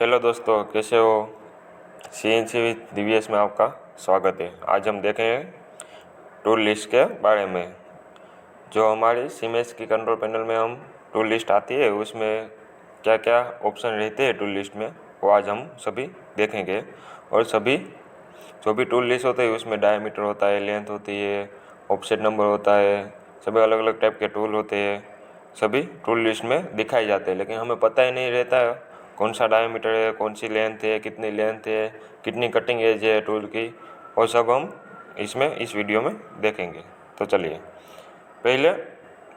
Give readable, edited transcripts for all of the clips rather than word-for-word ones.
Hello दोस्तों, कैसे हो। CNC विद दिव्येश में आपका स्वागत है। आज हम देखेंगे टूल लिस्ट के बारे में। जो हमारी सीमेंस की कंट्रोल पैनल में हम टूल लिस्ट आती है, उसमें क्या क्या ऑप्शन रहते हैं टूल लिस्ट में, वो आज हम सभी देखेंगे। और सभी जो भी टूल लिस्ट होते हैं उसमें डायमीटर होता है, लेंथ होती है, ऑफसेट नंबर होता है, सभी अलग अलग टाइप के टूल होते हैं, सभी टूल लिस्ट में दिखाए जाते हैं। लेकिन हमें पता ही नहीं रहता है कौन सा डायमीटर है, कौन सी लेंथ है, कितनी लेंथ है, कितनी कटिंग एज है टूल की, वो सब हम इस वीडियो में देखेंगे। तो चलिए, पहले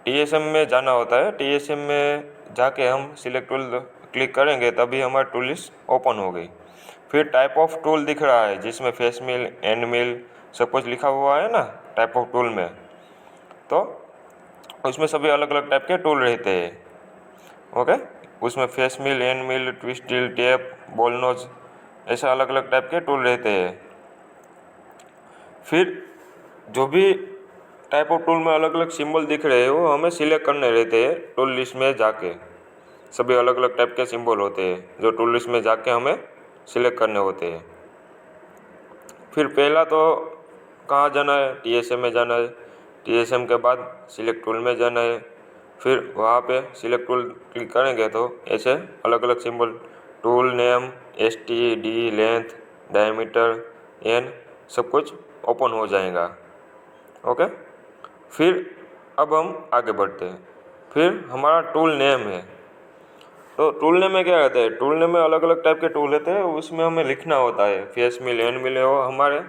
TSM में जाना होता है। TSM में जाके हम सिलेक्ट टूल क्लिक करेंगे तभी हमारी टूल लिस्ट ओपन हो गई। फिर टाइप ऑफ टूल दिख रहा है जिसमें फेस मिल, एंड मिल सब कुछ लिखा हुआ है ना टाइप ऑफ टूल में। तो उसमें सभी अलग अलग टाइप के टूल रहते हैं। ओके, उसमें face mill, end mill, twist drill, tap, ball nose, ऐसे अलग अलग टाइप के टूल रहते हैं। फिर जो भी टाइप ऑफ टूल में अलग अलग सिंबल दिख रहे हैं वो हमें सिलेक्ट करने रहते हैं टूल लिस्ट में जाके। सभी अलग अलग टाइप के सिंबल होते हैं जो टूल लिस्ट में जाके हमें सिलेक्ट करने होते हैं। फिर पहला तो कहाँ जाना है, TSM में जाना है। TSM के बाद सिलेक्ट टूल में जाना है। फिर वहाँ पे सिलेक्ट टूल क्लिक करेंगे तो ऐसे अलग अलग symbol, tool name, ST, D, length, diameter, N, सब कुछ ओपन हो जाएगा। ओके, फिर अब हम आगे बढ़ते हैं। फिर हमारा टूल नेम है। तो टूल नेम में क्या रहता है, टूल नेम में अलग अलग टाइप के टूल रहते हैं, उसमें हमें लिखना होता है। फेस मिल, एंड मिल है वो हमारे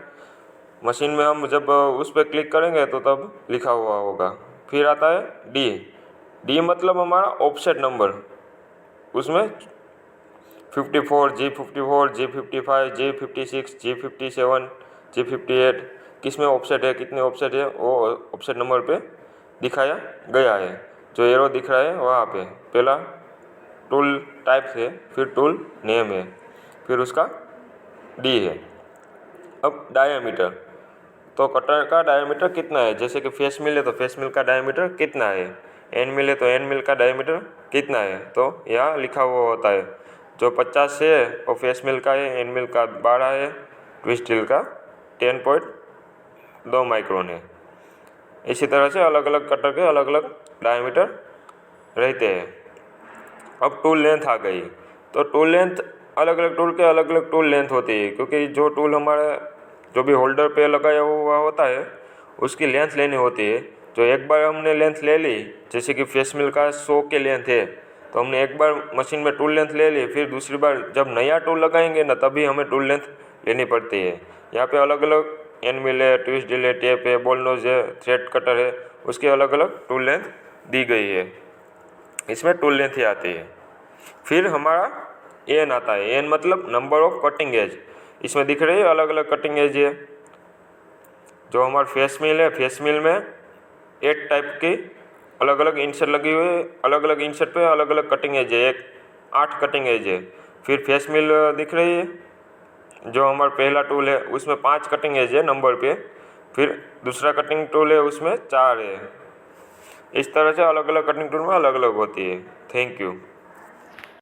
मशीन में हम जब उस पर क्लिक करेंगे तो तब लिखा हुआ होगा। फिर आता है डी मतलब हमारा ऑफसेट नंबर। उसमें 54, G54, G55, G56, G57, G58 किस में ऑफसेट है, कितने ऑफसेट है, वो ऑफसेट नंबर पे दिखाया गया है। जो एरो दिख रहा है वहाँ पे पहला टूल टाइप है, फिर टूल नेम है, फिर उसका डी है। अब डायमीटर, तो कटर का डायमीटर कितना है। जैसे कि फेस मिल है तो फेस मिल का डायमीटर कितना है, एन मिल है तो एन मिल का डायमीटर कितना है, तो यहाँ लिखा हुआ होता है। जो 50 है वो फेस मिल का है, एन मिल का 12 है, ट्विस्ट ड्रिल का 10.2 माइक्रोन है। इसी तरह से अलग अलग कटर के अलग अलग डायमीटर रहते हैं। अब टूल लेंथ आ गई। तो टूल लेंथ अलग अलग टूल के अलग अलग टूल लेंथ होती है, क्योंकि जो टूल हमारे जो भी होल्डर पे लगाया हुआ होता है उसकी लेंथ लेनी होती है। जो एक बार हमने लेंथ ले ली, जैसे कि फेस मिल का 100 के लेंथ है तो हमने एक बार मशीन में टूल लेंथ ले ली, फिर दूसरी बार जब नया टूल लगाएंगे ना तभी हमें टूल लेंथ लेनी पड़ती है। यहाँ पे अलग अलग एन मिल है, ट्विस्ट ड्रिल है, टेप है, बॉल नोज है, थ्रेड कटर है, उसकी अलग अलग टूल लेंथ दी गई है। इसमें टूल लेंथ ही आती है। फिर हमारा एन आता है। एन मतलब नंबर ऑफ कटिंग एज। इसमें दिख रही है अलग अलग कटिंग एज है। जो हमारा फेस मिल है, फेस मिल में 8 टाइप की अलग अलग इंसर्ट लगी हुई है, अलग अलग इंसर्ट पे अलग अलग कटिंग एज है, एक 8 कटिंग एज है। फिर फेस मिल दिख रही है, जो हमारा पहला टूल है उसमें 5 कटिंग एज है नंबर पे। फिर दूसरा कटिंग टूल है उसमें 4 है। इस तरह से अलग अलग कटिंग टूल में अलग अलग होती है। Thank you.